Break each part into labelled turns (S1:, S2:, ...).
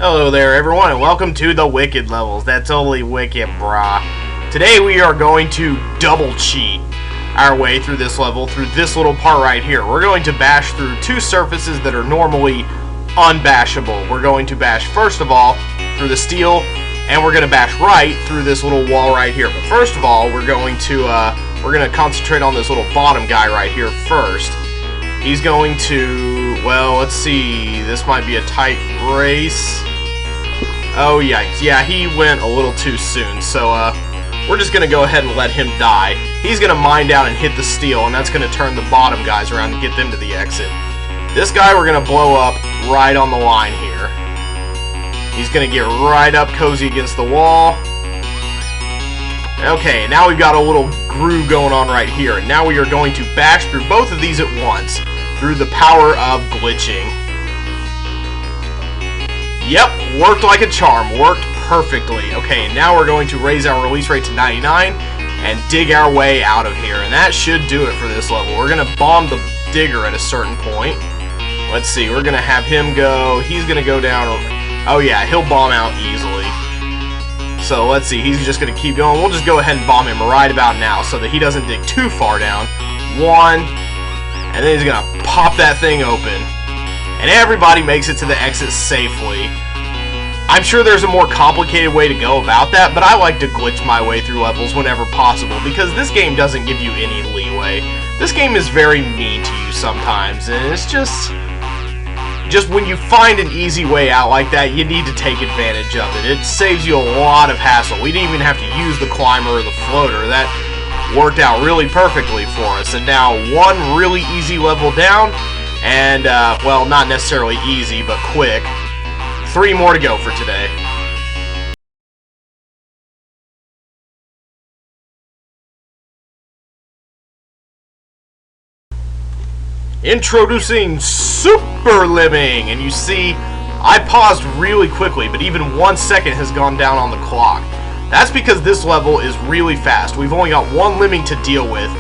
S1: Hello there everyone and welcome to the Wicked levels. That's totally wicked, brah. Today we are going to double cheat our way through this level, through this little part right here. We're going to bash through two surfaces that are normally unbashable. We're going to bash first of all through the steel, and we're going to bash right through this little wall right here. But first of all, we're going to concentrate on this little bottom guy right here first. He's going to, well, let's see, this might be a tight race. Oh, yikes. Yeah, he went a little too soon, so we're just going to go ahead and let him die. He's going to mine down and hit the steel, and that's going to turn the bottom guys around and get them to the exit. This guy we're going to blow up right on the line here. He's going to get right up cozy against the wall. Okay, now we've got a little groove going on right here, and now we are going to bash through both of these at once through the power of glitching. Yep, worked like a charm, worked perfectly. Okay, now we're going to raise our release rate to 99 and dig our way out of here, and that should do it for this level. We're going to bomb the digger at a certain point. Let's see, we're going to have him go, he's going to go down, oh yeah, he'll bomb out easily. So let's see, he's just going to keep going. We'll just go ahead and bomb him right about now so that he doesn't dig too far down. One, and then he's going to pop that thing open. And everybody makes it to the exit safely. I'm sure there's a more complicated way to go about that, but I like to glitch my way through levels whenever possible because this game doesn't give you any leeway. This game is very mean to you sometimes, and it's just when you find an easy way out like that, you need to take advantage of it. It saves you a lot of hassle. We didn't even have to use the climber or the floater. That worked out really perfectly for us. And now one really easy level down, and, well, not necessarily easy, but quick. 3 more to go for today. Introducing Superlemming, and you see, I paused really quickly, but even 1 second has gone down on the clock. That's because this level is really fast. We've only got one lemming to deal with,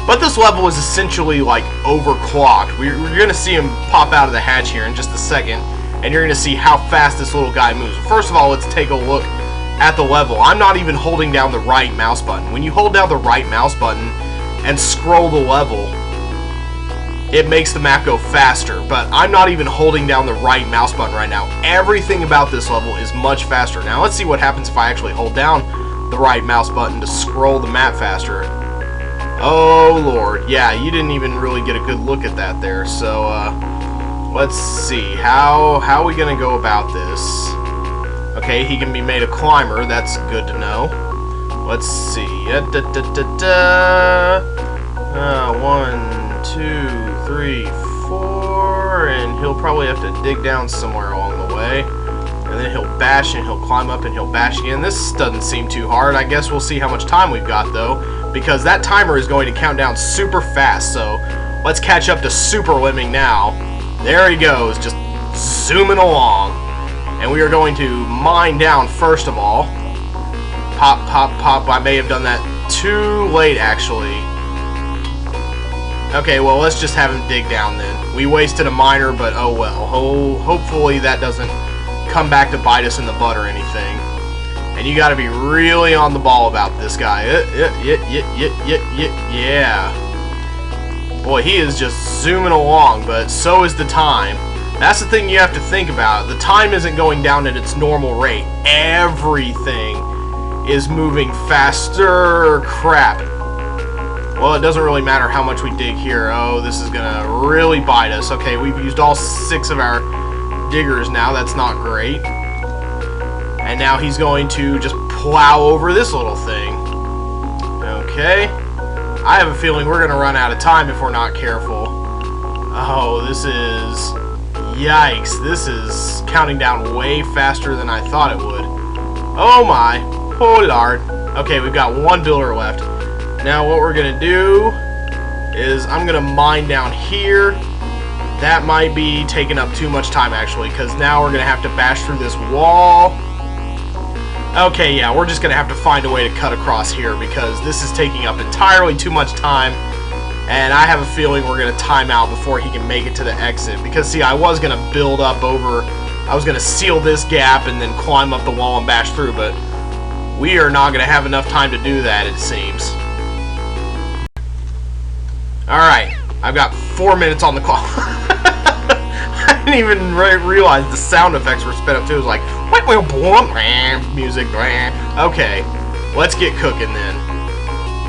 S1: but this level is essentially like overclocked. We're going to see him pop out of the hatch here in just a second, and you're going to see how fast this little guy moves. First of all, let's take a look at the level. I'm not even holding down the right mouse button. When you hold down the right mouse button and scroll the level, it makes the map go faster, but I'm not even holding down the right mouse button right now. Everything about this level is much faster. Now let's see what happens if I actually hold down the right mouse button to scroll the map faster. Oh lord, yeah, you didn't even really get a good look at that there, so let's see, how are we gonna go about this? Okay, he can be made a climber, that's good to know. Let's see, 1, 2, 3, 4, and he'll probably have to dig down somewhere along the way. And then he'll bash and he'll climb up and he'll bash again. This doesn't seem too hard. I guess we'll see how much time we've got though, because that timer is going to count down super fast. So let's catch up to Superlemming now. There he goes, just zooming along. And we are going to mine down first of all. Pop, pop, pop. I may have done that too late actually. Okay, well, let's just have him dig down then. We wasted a miner, but oh well. Hopefully that doesn't come back to bite us in the butt or anything. And you gotta be really on the ball about this guy. Yeah. Boy, he is just zooming along, but so is the time. That's the thing you have to think about. The time isn't going down at its normal rate. Everything is moving faster. Crap. Well, it doesn't really matter how much we dig here. Oh, this is gonna really bite us. Okay, we've used all 6 of our diggers now. That's not great. And now he's going to just plow over this little thing. Okay. I have a feeling we're gonna run out of time if we're not careful. Oh, this is... yikes. This is counting down way faster than I thought it would. Oh my. Oh lord. Okay, we've got 1 builder left. Now what we're going to do is I'm going to mine down here. That might be taking up too much time actually, because now we're going to have to bash through this wall. Okay, yeah, we're just going to have to find a way to cut across here because this is taking up entirely too much time. And I have a feeling we're going to time out before he can make it to the exit. Because, see, I was going to build up over I was going to seal this gap and then climb up the wall and bash through, but we are not going to have enough time to do that, it seems. Alright, I've got 4 minutes on the clock. I didn't even realize the sound effects were sped up too. It was like, music. Okay, let's get cooking then.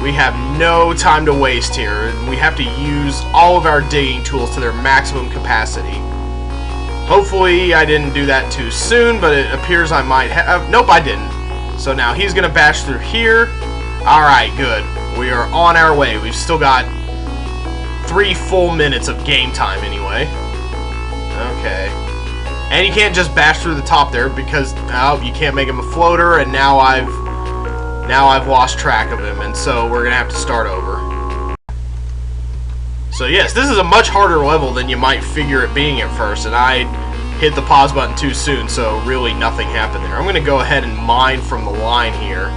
S1: We have no time to waste here. We have to use all of our digging tools to their maximum capacity. Hopefully I didn't do that too soon, but it appears I might have. Nope, I didn't. So now he's going to bash through here. Alright, good. We are on our way. We've still got 3 full minutes of game time anyway. Okay. And you can't just bash through the top there because you can't make him a floater, and now I've lost track of him, and so we're gonna have to start over. So yes, this is a much harder level than you might figure it being at first, and I hit the pause button too soon, so really nothing happened there. I'm gonna go ahead and mine from the line here,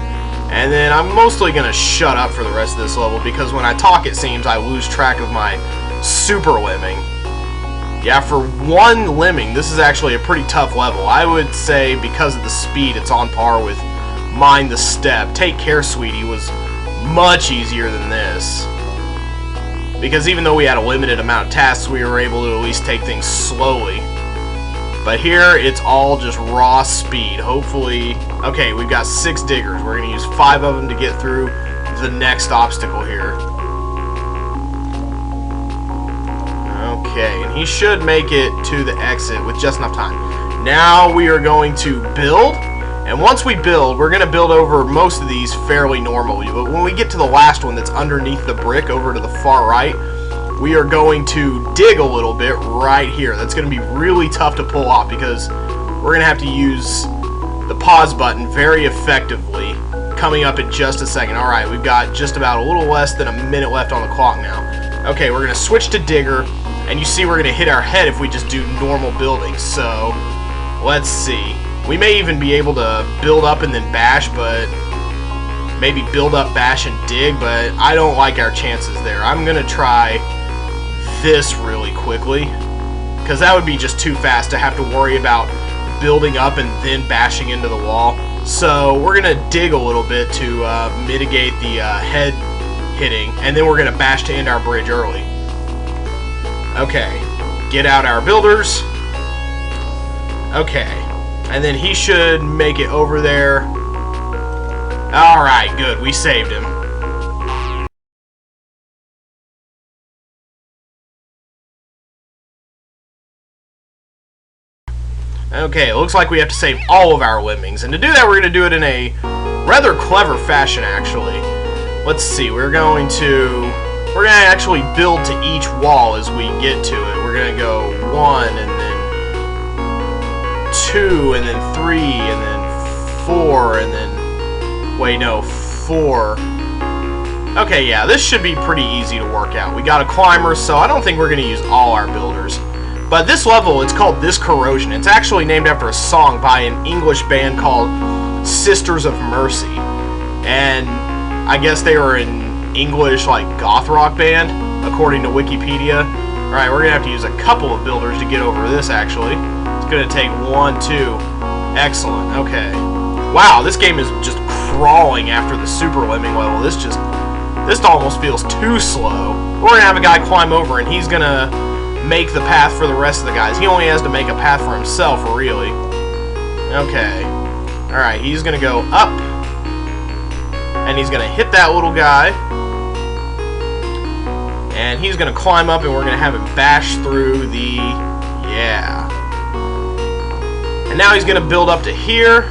S1: and then I'm mostly gonna shut up for the rest of this level because when I talk, it seems I lose track of my Superlemming. Yeah, for one lemming, this is actually a pretty tough level. I would say because of the speed, it's on par with Mind the Step. Take Care, Sweetie was much easier than this. Because even though we had a limited amount of tasks, we were able to at least take things slowly. But here, it's all just raw speed. Hopefully... Okay, we've got 6 diggers. We're going to use 5 of them to get through the next obstacle here. Okay, and he should make it to the exit with just enough time. Now we are going to build, and once we build, we're going to build over most of these fairly normally, but when we get to the last one that's underneath the brick over to the far right, we are going to dig a little bit right here. That's going to be really tough to pull off because we're going to have to use the pause button very effectively. Coming up in just a second. Alright, we've got just about a little less than a minute left on the clock now. Okay, we're going to switch to digger. And you see we're going to hit our head if we just do normal building. So, let's see. We may even be able to build up and then bash, but maybe build up, bash, and dig, but I don't like our chances there. I'm going to try this really quickly, because that would be just too fast to have to worry about building up and then bashing into the wall. So, we're going to dig a little bit to mitigate the head hitting, and then we're going to bash to end our bridge early. Okay, get out our builders. Okay, and then he should make it over there. Alright, good, we saved him. Okay, it looks like we have to save all of our lemmings, and to do that we're going to do it in a rather clever fashion actually. Let's see, we're going to actually build to each wall as we get to it. We're going to go 1, and then 2, and then 3, and then 4, and then... Wait, no, 4. Okay, yeah, this should be pretty easy to work out. We got a climber, so I don't think we're going to use all our builders. But this level, it's called This Corrosion. It's actually named after a song by an English band called Sisters of Mercy. And I guess they were an English like goth rock band according to Wikipedia. Alright, we're gonna have to use a couple of builders to get over this actually. It's gonna take 1, 2. Excellent, okay. Wow, this game is just crawling after the Superlemming level. This almost feels too slow. We're gonna have a guy climb over and he's gonna make the path for the rest of the guys. He only has to make a path for himself, really. Okay. Alright, he's gonna go up and he's gonna hit that little guy. And he's going to climb up and we're going to have him bash through the... Yeah. And now he's going to build up to here.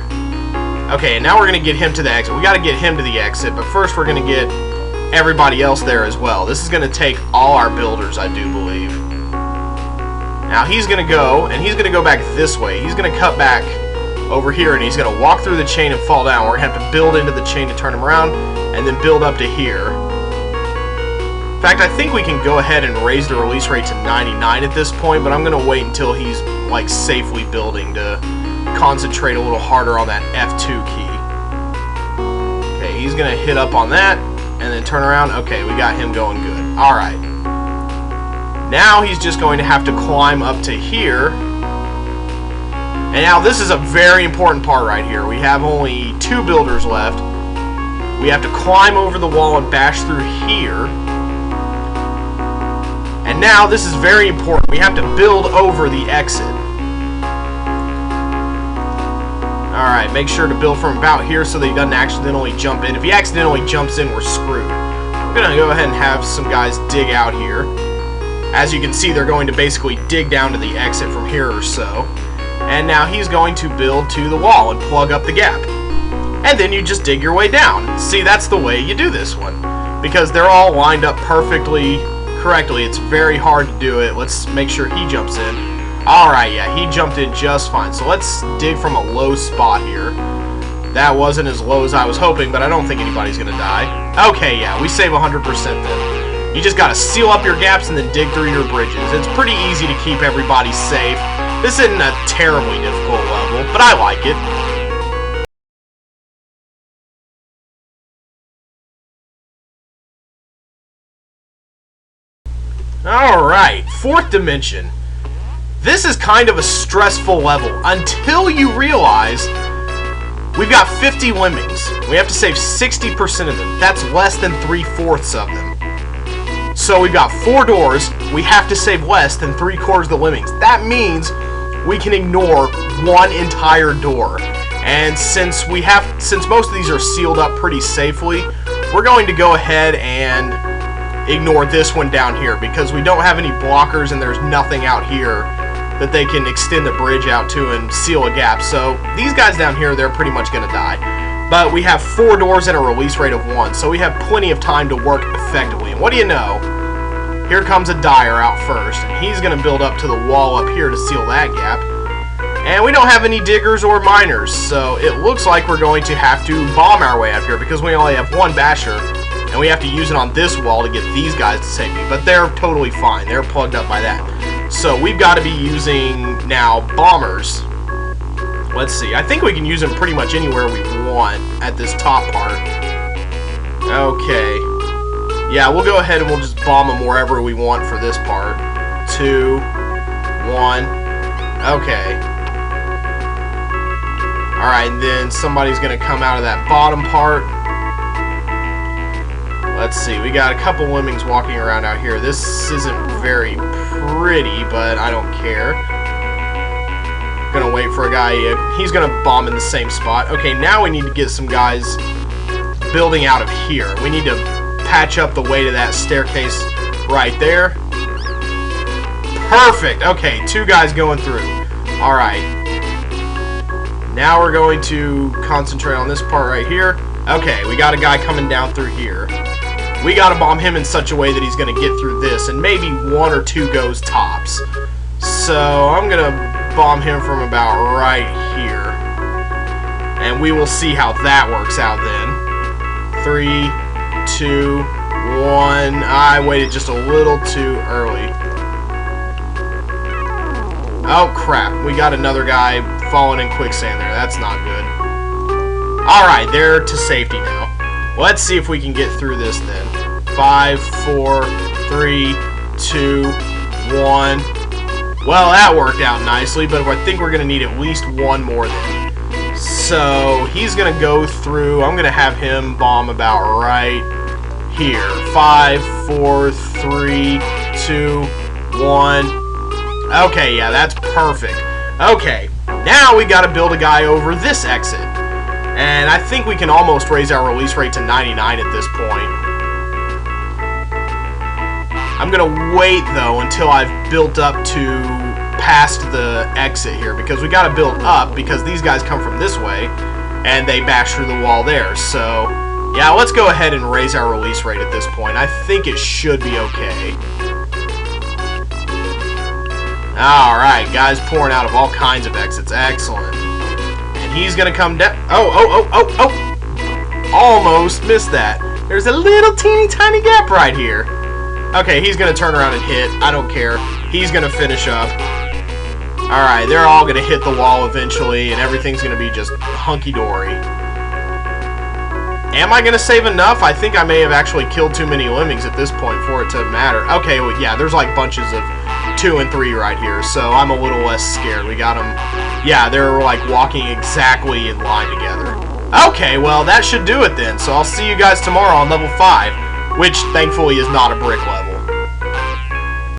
S1: Okay, and now we're going to get him to the exit. We got to get him to the exit, but first we're going to get everybody else there as well. This is going to take all our builders, I do believe. Now he's going to go, and he's going to go back this way. He's going to cut back over here, and he's going to walk through the chain and fall down. We're going to have to build into the chain to turn him around, and then build up to here. In fact, I think we can go ahead and raise the release rate to 99 at this point, but I'm going to wait until he's like safely building to concentrate a little harder on that F2 key. Okay, he's going to hit up on that and then turn around. Okay, we got him going good. Alright. Now he's just going to have to climb up to here And now this is a very important part right here. We have only 2 builders left. We have to climb over the wall and bash through here. And now this is very important. We have to build over the exit. Alright, make sure to build from about here so that he doesn't accidentally jump in. If he accidentally jumps in, we're screwed. We're going to go ahead and have some guys dig out here. As you can see, they're going to basically dig down to the exit from here or so. And now he's going to build to the wall and plug up the gap. And then you just dig your way down. See, that's the way you do this one. Because they're all lined up perfectly correctly. It's very hard to do it. Let's make sure he jumps in. Alright, yeah, he jumped in just fine. So let's dig from a low spot here. That wasn't as low as I was hoping, but I don't think anybody's going to die. Okay, yeah, we save 100% then. You just got to seal up your gaps and then dig through your bridges. It's pretty easy to keep everybody safe. This isn't a terribly difficult level, but I like it. Alright, 4th dimension. This is kind of a stressful level until you realize we've got 50 lemmings. We have to save 60% of them. That's less than 3/4 of them. So we've got 4 doors. We have to save less than 3/4 of the lemmings. That means we can ignore 1 entire door. And since most of these are sealed up pretty safely, we're going to go ahead and ignore this one down here because we don't have any blockers and there's nothing out here that they can extend the bridge out to and seal a gap. So these guys down here, they're pretty much going to die. But we have 4 doors and a release rate of 1, so we have plenty of time to work effectively. And what do you know? Here comes a dyer out first, and he's going to build up to the wall up here to seal that gap. And we don't have any diggers or miners, so it looks like we're going to have to bomb our way up here because we only have 1 basher, and we have to use it on this wall to get these guys to safety. But they're totally fine. They're plugged up by that. So we've got to be using now bombers. Let's see. I think we can use them pretty much anywhere we want at this top part. Okay. Yeah, we'll go ahead and we'll just bomb them wherever we want for this part. 2, 1. Okay. Alright, and then somebody's going to come out of that bottom part. Let's see. We got a couple lemmings walking around out here. This isn't very pretty, but I don't care. Gonna wait for a guy. He's gonna bomb in the same spot. Okay, now we need to get some guys building out of here. We need to patch up the way to that staircase right there. Perfect. Okay, 2 guys going through. Alright. Now we're going to concentrate on this part right here. Okay, we got a guy coming down through here. We gotta bomb him in such a way that he's gonna get through this, and maybe 1 or 2 goes tops. So I'm gonna bomb him from about right here. And we will see how that works out then. 3, 2, 1. I waited just a little too early. Oh crap, we got another guy falling in quicksand there. That's not good. Alright, they're to safety now. Let's see if we can get through this then. 5, 4, 3, 2, 1. Well, that worked out nicely, but I think we're going to need at least 1 more then. So, he's going to go through. I'm going to have him bomb about right here. 5, 4, 3, 2, 1. Okay, yeah, that's perfect. Okay, now we got to build a guy over this exit. And I think we can almost raise our release rate to 99 at this point. I'm going to wait, though, until I've built up to past the exit here. Because we got to build up, because these guys come from this way, and they bash through the wall there. So, yeah, let's go ahead and raise our release rate at this point. I think it should be okay. Alright, guys pouring out of all kinds of exits. Excellent. He's gonna come down. Oh. Almost missed that. There's a little teeny tiny gap right here. Okay, he's gonna turn around and hit. I don't care. He's gonna finish up. Alright, they're all gonna hit the wall eventually, and everything's gonna be just hunky-dory. Am I gonna save enough? I think I may have actually killed too many lemmings at this point for it to matter. Okay, well, yeah, there's like bunches of 2 and 3 right here, so I'm a little less scared. We got them, yeah, they're like walking exactly in line together. Okay, well, that should do it then, so I'll see you guys tomorrow on level 5, which thankfully is not a brick level.